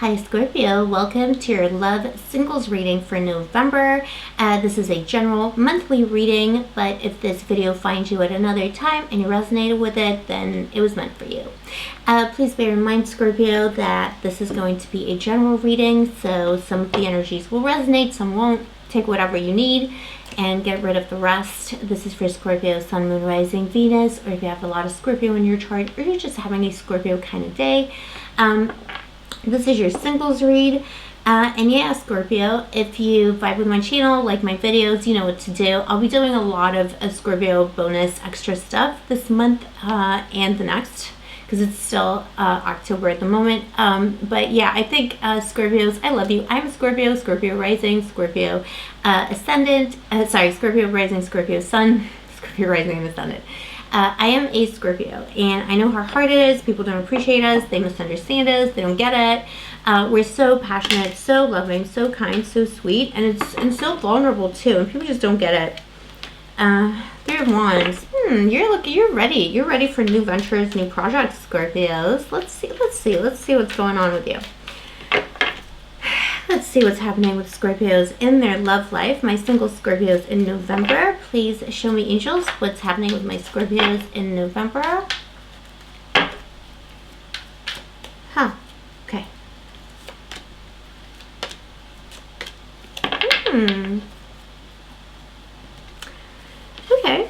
Hi Scorpio, welcome to your love singles reading for November. This is a general monthly reading, but if this video finds you at another time and you resonated with it, then it was meant for you. Please bear in mind, Scorpio, that this is going to be a general reading, so some of the energies will resonate, some won't. Take whatever you need and get rid of the rest. This is for Scorpio, Sun, Moon, Rising, Venus, or if you have a lot of Scorpio in your chart, or you're just having a Scorpio kind of day. This is your singles read. And yeah, Scorpio, if you vibe with my channel, like my videos, you know what to do. I'll be doing a lot of Scorpio bonus extra stuff this month and the next, because it's still October at the moment. But yeah, I think Scorpios, I love you. I'm a Scorpio, Scorpio rising, Scorpio ascendant, Scorpio rising, Scorpio sun, Scorpio rising and ascendant. I am a Scorpio, and I know how hard it is. People don't appreciate us. They misunderstand us. They don't get it. We're so passionate, so loving, so kind, so sweet, and so vulnerable too. And people just don't get it. Three of Wands. You're ready. You're ready for new ventures, new projects, Scorpios. Let's see what's going on with you. Let's see what's happening with Scorpios in their love life. My single Scorpios in November. Please show me, angels, what's happening with my Scorpios in November. Okay. Okay.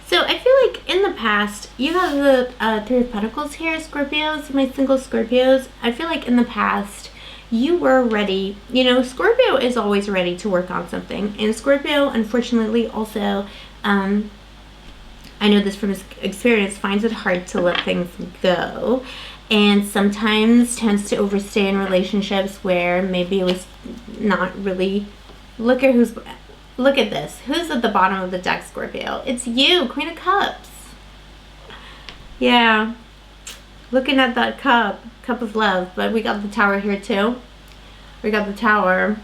So I feel like in the past, you have the Three of Pentacles here, Scorpios, my single Scorpios. I feel like in the past, you were ready. You know, Scorpio is always ready to work on something. And Scorpio, unfortunately, also, I know this from experience, finds it hard to let things go. And sometimes tends to overstay in relationships where maybe it was not really, look at this. Who's at the bottom of the deck, Scorpio? It's you, Queen of Cups. Yeah. Looking at that cup of love. But we got the Tower here too. We got the Tower.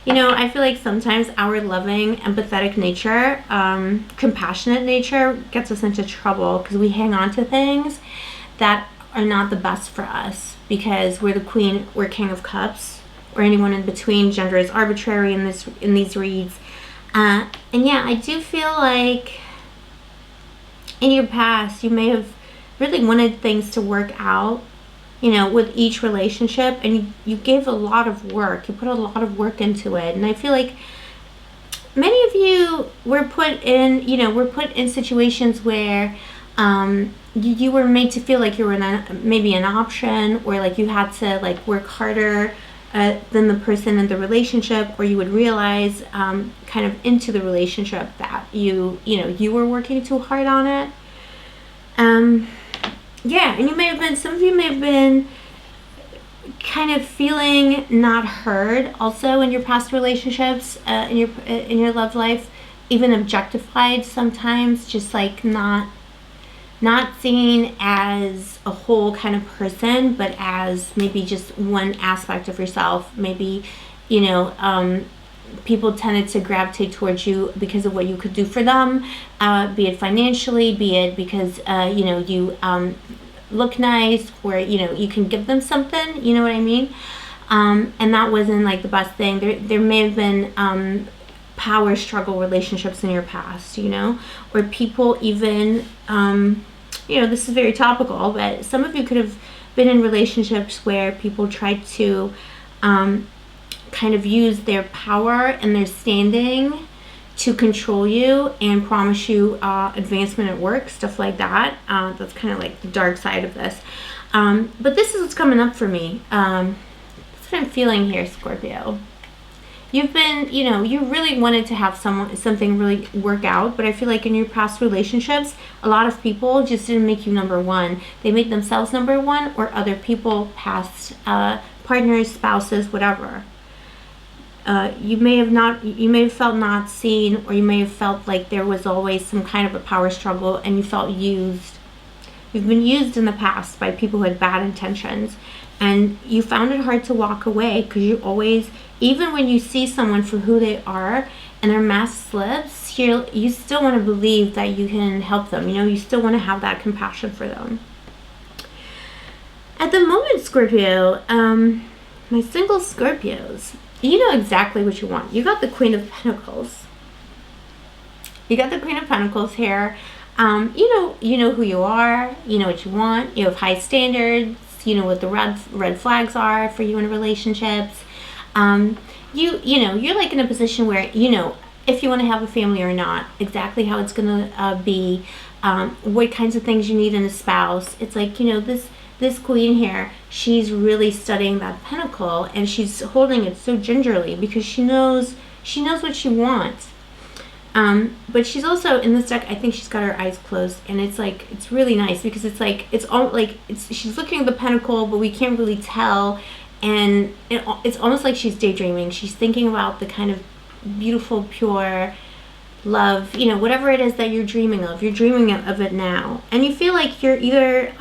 You know, I feel like sometimes our loving, empathetic nature, compassionate nature gets us into trouble because we hang on to things that are not the best for us because we're the Queen, we're King of Cups, or anyone in between. Gender is arbitrary in these reads. And yeah, I do feel like in your past you may have really wanted things to work out, you know, with each relationship, and you gave a lot of work. You put a lot of work into it, and I feel like many of you were put in situations where you were made to feel like you were maybe an option, or like you had to like work harder than the person in the relationship, or you would realize kind of into the relationship that you were working too hard on it. Yeah, and some of you may have been kind of feeling not heard also in your past relationships, in your love life, even objectified sometimes, just like not seen as a whole kind of person, but as maybe just one aspect of yourself. Maybe, people tended to gravitate towards you because of what you could do for them, be it financially, be it because, you look nice, or, you can give them something, you know what I mean? And that wasn't like the best thing. There may have been power struggle relationships in your past, or people even, this is very topical, but some of you could have been in relationships where people tried to kind of use their power and their standing to control you and promise you advancement at work, stuff like that. That's kind of like the dark side of this. But this is what's coming up for me. That's what I'm feeling here, Scorpio. You've been, you really wanted to have something really work out, but I feel like in your past relationships, a lot of people just didn't make you number one. They made themselves number one, or other people, past partners, spouses, whatever. You may have felt not seen, or you may have felt like there was always some kind of a power struggle, and you felt used. You've been used in the past by people who had bad intentions, and you found it hard to walk away because you always, even when you see someone for who they are and their mask slips, you still want to believe that you can help them. You still want to have that compassion for them. At the moment, Scorpio, my single Scorpios, you know exactly what you want. You got the Queen of Pentacles. You got the Queen of Pentacles here. You know who you are. You know what you want. You have high standards. You know what the red flags are for you in relationships. You're like in a position where you know if you want to have a family or not, exactly how it's gonna be, what kinds of things you need in a spouse. It's like, you know, this queen here, she's really studying that pentacle and she's holding it so gingerly because she knows what she wants. But she's also in this deck, I think she's got her eyes closed, and it's like, it's really nice because it's like, it's all like, she's looking at the pentacle, but we can't really tell. And it's almost like she's daydreaming. She's thinking about the kind of beautiful, pure love, you know, whatever it is that you're dreaming of. You're dreaming of it now. And you feel like you're either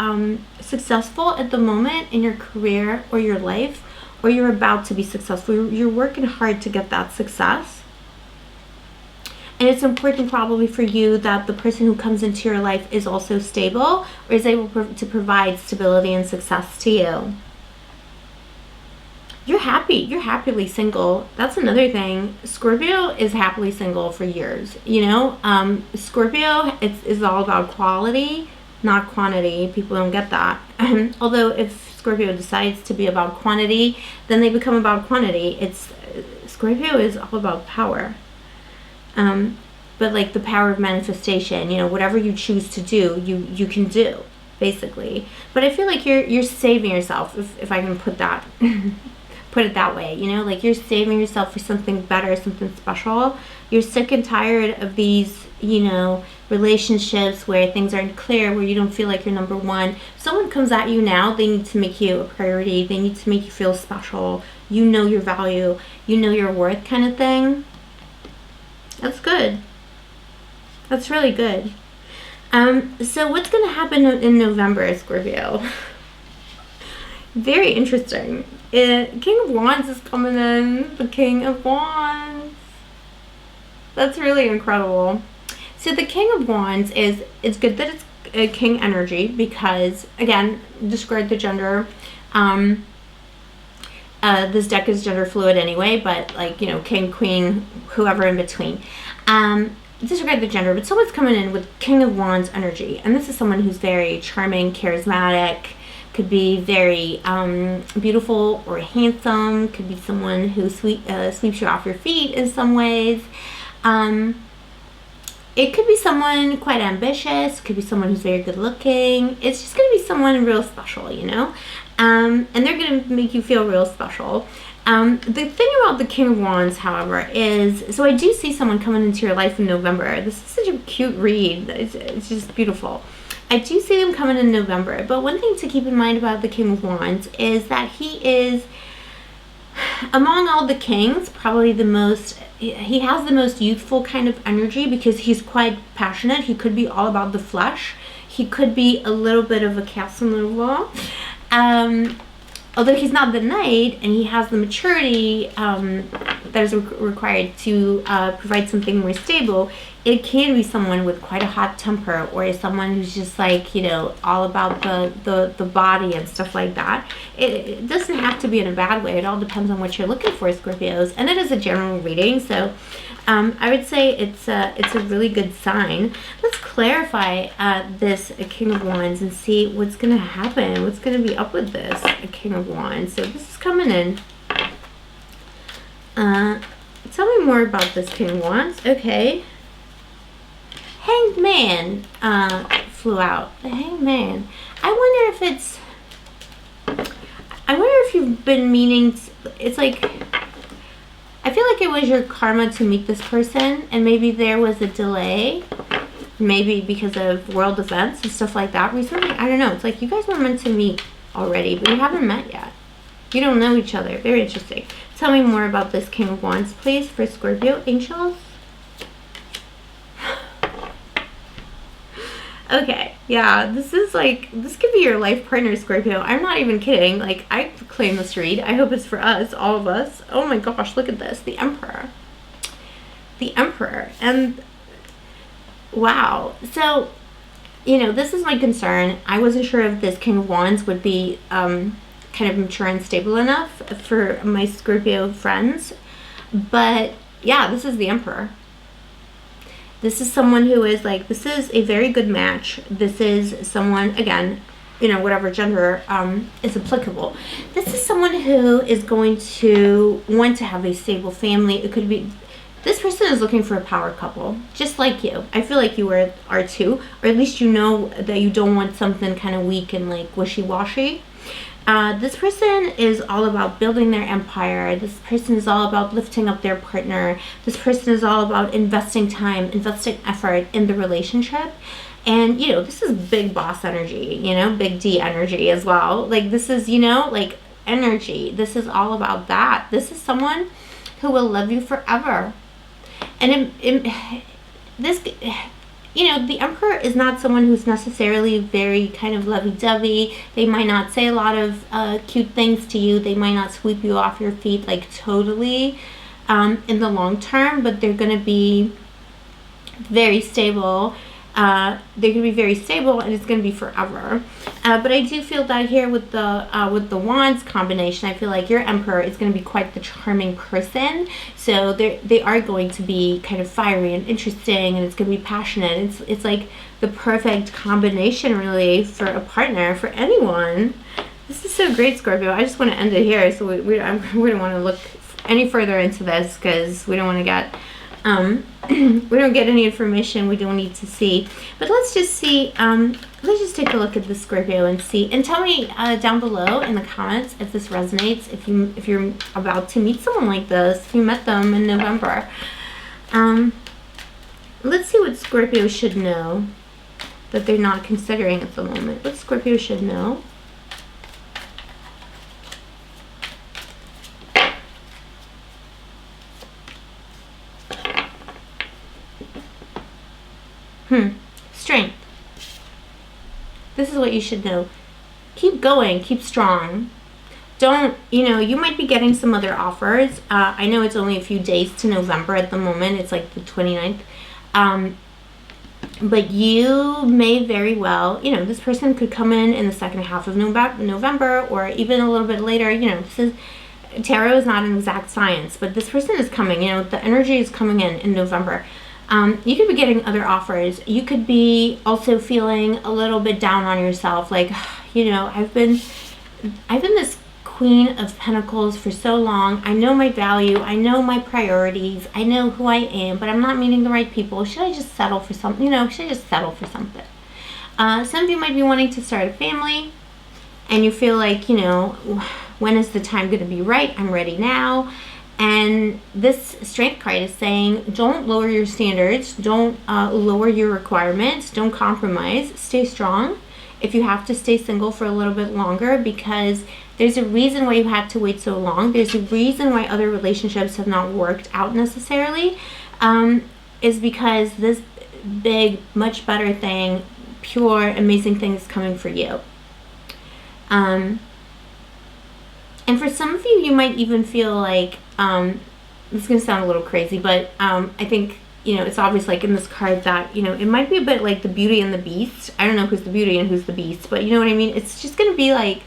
successful at the moment in your career or your life, or you're about to be successful. You're working hard to get that success. And it's important probably for you that the person who comes into your life is also stable or is able to provide stability and success to you. You're happy. You're happily single. That's another thing. Scorpio is happily single for years. You know, Scorpio is all about quality, not quantity. People don't get that. Although if Scorpio decides to be about quantity, then they become about quantity. Scorpio is all about power. But like the power of manifestation, you know, whatever you choose to do, you can do, basically. But I feel like you're saving yourself, if I can put it that way, you know, like you're saving yourself for something better, something special. You're sick and tired of these, you know, relationships where things aren't clear, where you don't feel like you're number one. If someone comes at you now, they need to make you a priority. They need to make you feel special. You know your value, you know your worth, kind of thing. That's good. That's really good. So what's going to happen in November, Scorpio? Very interesting. King of Wands is coming in. The King of Wands. That's really incredible. So the King of Wands it's good that it's a king energy because, again, discard the gender. This deck is gender fluid anyway, but like, you know, king, queen, whoever in between. Disregard the gender, but someone's coming in with King of Wands energy, and this is someone who's very charming, charismatic, could be very beautiful or handsome, could be someone who sweeps you off your feet in some ways. It could be someone quite ambitious, could be someone who's very good looking. It's just going to be someone real special, you know? And they're going to make you feel real special. The thing about the King of Wands, however, is, so I do see someone coming into your life in November. This is such a cute read. It's just beautiful. I do see them coming in November, but one thing to keep in mind about the King of Wands is that he is, among all the kings, probably he has the most youthful kind of energy because he's quite passionate. He could be all about the flesh. He could be a little bit of a Casanova. Although he's not the knight and he has the maturity that is required to provide something more stable, it can be someone with quite a hot temper or someone who's just like, you know, all about the body and stuff like that. It doesn't have to be in a bad way. It all depends on what you're looking for, Scorpios. And it is a general reading, so I would say it's a really good sign. Let's clarify this King of Wands and see what's going to happen. What's going to be up with this King of Wands? So this is coming in. Tell me more about this King of Wands. Okay. Hanged Man flew out. The Hanged Man. I wonder if you've been meaning to, it's like, I feel like it was your karma to meet this person, and maybe there was a delay, maybe because of world events and stuff like that recently. I don't know. It's like you guys were meant to meet already, but you haven't met yet. You don't know each other. Very interesting. Tell me more about this King of Wands, please, for Scorpio angels. Okay, yeah, this could be your life partner, Scorpio. I'm not even kidding. Like, I claim this read. I hope it's for us, all of us. Oh my gosh, look at this. The Emperor. The Emperor. And, wow. So, This is my concern. I wasn't sure if this King of Wands would be kind of mature and stable enough for my Scorpio friends. But yeah, this is the Emperor. This is someone who is like, this is a very good match. This is someone, again, whatever gender is applicable. This is someone who is going to want to have a stable family. It could be, this person is looking for a power couple, just like you. I feel like you are too, or at least you know that you don't want something kind of weak and like wishy-washy. This person is all about building their empire. This person is all about lifting up their partner. This person is all about investing time, investing effort in the relationship. And, this is big boss energy, big D energy as well. Like, this is, like energy. This is all about that. This is someone who will love you forever. And the Emperor is not someone who's necessarily very kind of lovey-dovey. They might not say a lot of cute things to you. They might not sweep you off your feet like totally in the long term, but they're going to be very stable. They're going to be very stable, and it's going to be forever. But I do feel that here with the Wands combination, I feel like your Emperor is going to be quite the charming person. So they are going to be kind of fiery and interesting, and it's going to be passionate. It's like the perfect combination, really, for a partner, for anyone. This is so great, Scorpio. I just want to end it here, so we don't want to look any further into this because we don't want to get we don't get any information we don't need to see. But let's just see, let's just take a look at the Scorpio and see, and tell me down below in the comments if this resonates, if you're about to meet someone like this, if you met them in November. Let's see what Scorpio should know that they're not considering at the moment. What Scorpio should know. Strength. This is what you should know. Keep going. Keep strong. Don't, you might be getting some other offers. I know it's only a few days to November at the moment. It's like the 29th. But you may very well, this person could come in the second half of November or even a little bit later. Tarot is not an exact science, but this person is coming. The energy is coming in November. You could be getting other offers. You could be also feeling a little bit down on yourself. Like, I've been this Queen of Pentacles for so long. I know my value. I know my priorities. I know who I am, but I'm not meeting the right people. Should I just settle for something? Should I just settle for something? Some of you might be wanting to start a family, and you feel like, when is the time going to be right? I'm ready now. And this Strength card is saying, don't lower your standards, don't lower your requirements, don't compromise, stay strong. If you have to stay single for a little bit longer, because there's a reason why you had to wait so long, there's a reason why other relationships have not worked out necessarily, is because this big, much better thing, pure, amazing thing is coming for you. And for some of you, you might even feel like, this is going to sound a little crazy, but I think, it's obvious, like in this card, that, it might be a bit like the Beauty and the Beast. I don't know who's the beauty and who's the beast, but you know what I mean? It's just going to be like,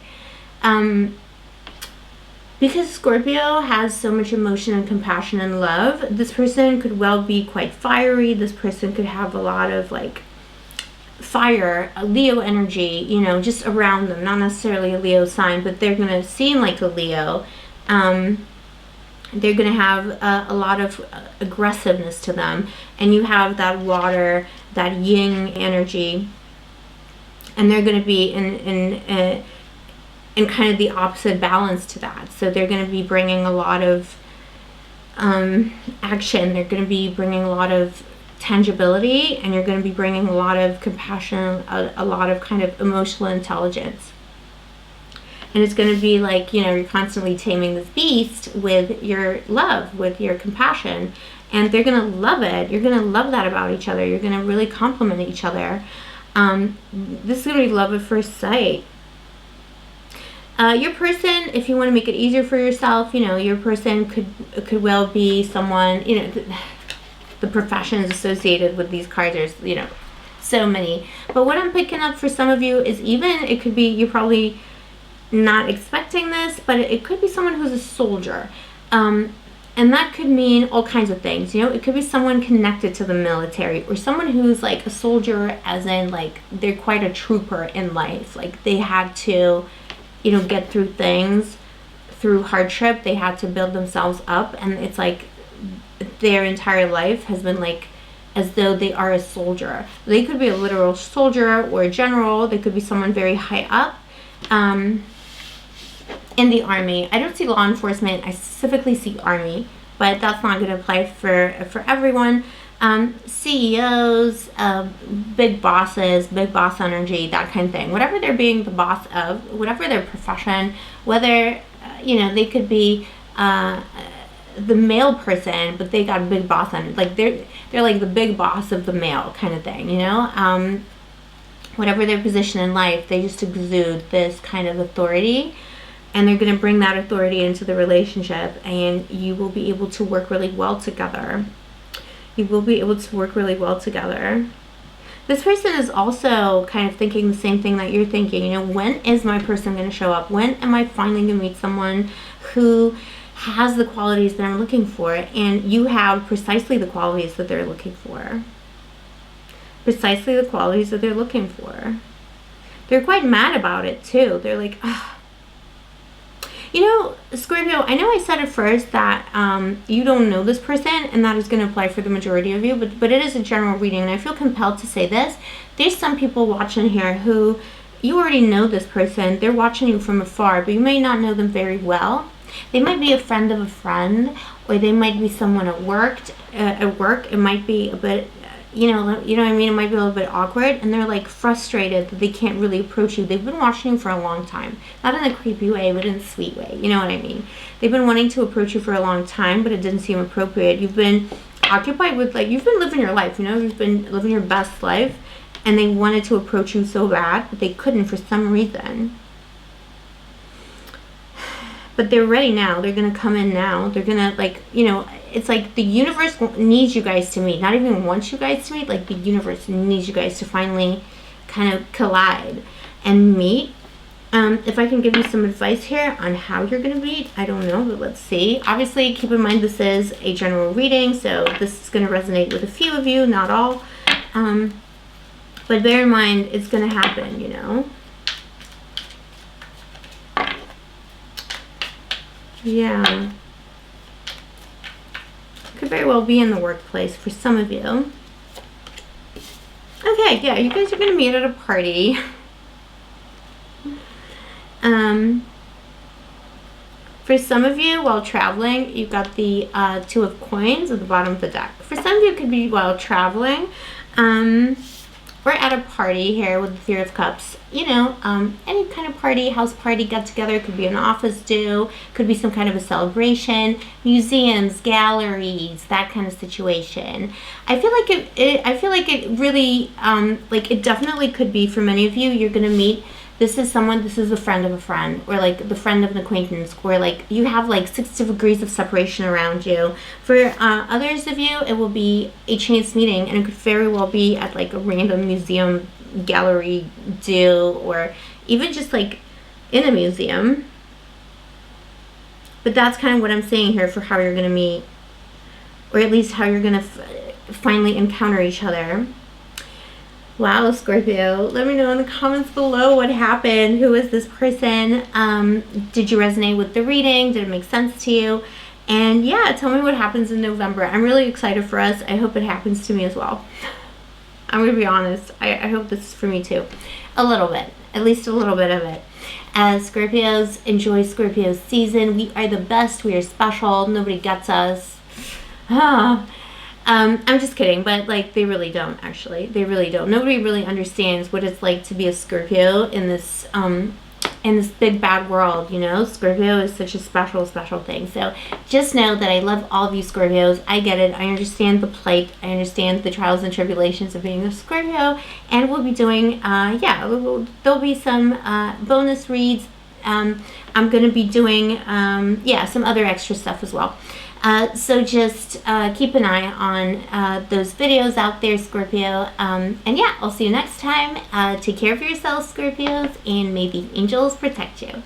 because Scorpio has so much emotion and compassion and love, this person could well be quite fiery. This person could have a lot of like fire, a Leo energy, just around them. Not necessarily a Leo sign, but they're going to seem like a Leo. They're going to have a lot of aggressiveness to them. And you have that water, that yin energy. And they're going to be in kind of the opposite balance to that. So they're going to be bringing a lot of action. They're going to be bringing a lot of tangibility. And you're going to be bringing a lot of compassion, a lot of kind of emotional intelligence. And it's going to be like, you're constantly taming this beast with your love, with your compassion. And they're going to love it. You're going to love that about each other. You're going to really compliment each other. This is going to be love at first sight. Your person, if you want to make it easier for yourself, your person could well be someone, the professions associated with these cards are, So many. But what I'm picking up for some of you is, even it could be, you're probably not expecting this, but it could be someone who's a soldier. And that could mean all kinds of things. You know, it could be someone connected to the military, or someone who's like a soldier as in like they're quite a trooper in life. Like they had to, you know, get through things, through hardship. They had to build themselves up, and it's like their entire life has been like as though they are a soldier. They could be a literal soldier or a general. They could be someone very high up. In the army. I don't see law enforcement. I specifically see army, but that's not going to apply for everyone. CEOs, big bosses, big boss energy, that kind of thing. Whatever they're being the boss of, whatever their profession, whether you know, they could be the male person, but they got a big boss energy. Like they're like the big boss of the male kind of thing. You know, whatever their position in life, they just exude this kind of authority. And they're going to bring that authority into the relationship, and you will be able to work really well together. You will be able to work really well together. This person is also kind of thinking the same thing that you're thinking. You know, when is my person going to show up? When am I finally going to meet someone who has the qualities that I'm looking for? And you have precisely the qualities that they're looking for. Precisely the qualities that they're looking for. They're quite mad about it too. They're like, ugh. You know, Scorpio, I know I said at first that you don't know this person, and that is going to apply for the majority of you, but it is a general reading, and I feel compelled to say this. There's some people watching here who, you already know this person. They're watching you from afar, but you may not know them very well. They might be a friend of a friend, or they might be someone at work. It might be a bit, you know what I mean? It might be a little bit awkward, and they're like frustrated that they can't really approach you. They've been watching you for a long time. Not in a creepy way, but in a sweet way. You know what I mean? They've been wanting to approach you for a long time, but it didn't seem appropriate. You've been occupied with, like, you've been living your life, you know? You've been living your best life, and they wanted to approach you so bad, but they couldn't for some reason. But they're ready now. They're going to come in now. They're going to, like, you know, it's like the universe needs you guys to meet. Not even wants you guys to meet. Like, the universe needs you guys to finally kind of collide and meet. If I can give you some advice here on how you're going to meet, I don't know, but let's see. Obviously, keep in mind this is a general reading, so this is going to resonate with a few of you, not all. But bear in mind, it's going to happen, you know. Yeah. Could very well be in the workplace for some of you. Okay, yeah, you guys are going to meet at a party. For some of you, while traveling, you've got the Two of Coins at the bottom of the deck. For some of you, it could be while traveling. We're at a party here with the Three of Cups. You know, any kind of party, house party, get together. Could be an office do. Could be some kind of a celebration. Museums, galleries, that kind of situation. I feel like it really, like it definitely could be for many of you. You're gonna meet. This is a friend of a friend, or like the friend of an acquaintance, or like you have like 6 degrees of separation around you. For others of you, it will be a chance meeting, and it could very well be at like a random museum, gallery do, or even just like in a museum. But that's kind of what I'm saying here for how you're going to meet, or at least how you're going to finally encounter each other. Wow, Scorpio, let me know in the comments below what happened. Who is this person? Did you resonate with the reading? Did it make sense to you? And yeah, tell me what happens in November. I'm really excited for us. I hope it happens to me as well. I'm going to be honest. I hope this is for me too. A little bit. At least a little bit of it. As Scorpios, enjoy Scorpio season. We are the best. We are special. Nobody gets us. I'm just kidding, but like they really don't, actually. They really don't. Nobody really understands what it's like to be a Scorpio in this big bad world, you know. Scorpio is such a special thing. So just know that I love all of you Scorpios. I get it. I understand the plight. I understand the trials and tribulations of being a Scorpio. And we'll be doing there'll be some bonus reads I'm going to be doing, some other extra stuff as well. So just keep an eye on those videos out there, Scorpio. And yeah, I'll see you next time. Take care of yourselves, Scorpios, and may the angels protect you.